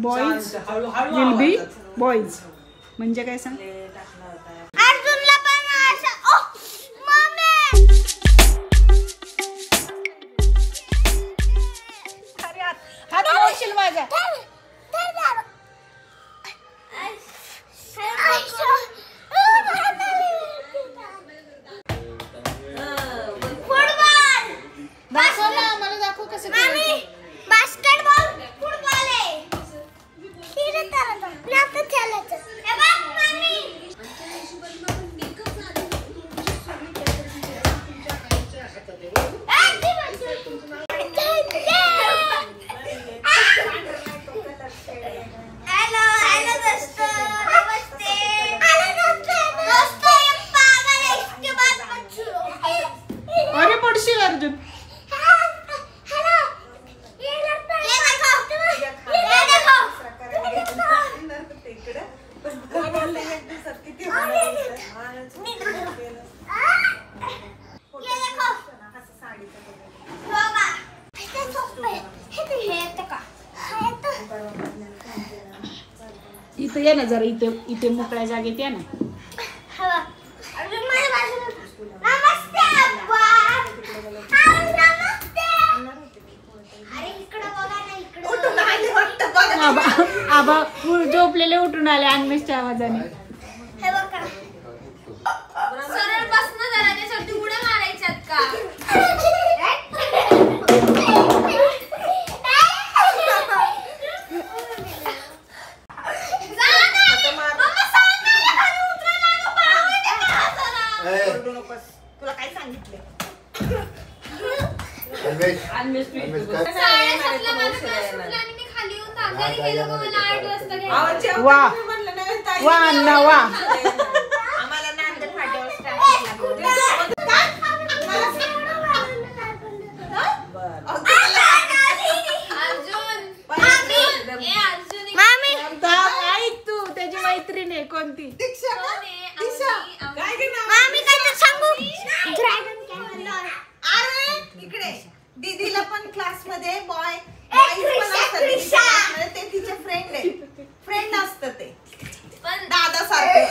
Boys will be boys म्हणजे काय सांग? अर्जुनला पण असं हात लावशील माझ्या. दाखव ना मला, दाखव कसं खेळायचं. बास्केटबॉल फुटबॉल आहे. अरे पडशील अर्जुन. इथं ये ना जरा, इथे मोकळ्या जागेत ये ना. आबा झोपलेले उठून आले अन्वेषच्या आवाजाने. सरळ बसणं जरा, त्याच्यावरती उड्या मारायच्यात का? तुला काय सांगितलं? वा वा अण्णा वा. आम्हाला नांदेड फाट्यावर ऐक तू, त्याची मैत्रीण आहे कोणती? अरे इकडे दीदीला पण क्लास मध्ये बॉय ते तिचे फ्रेंड आहे, फ्रेंड असतं ते पण दादा सारखं.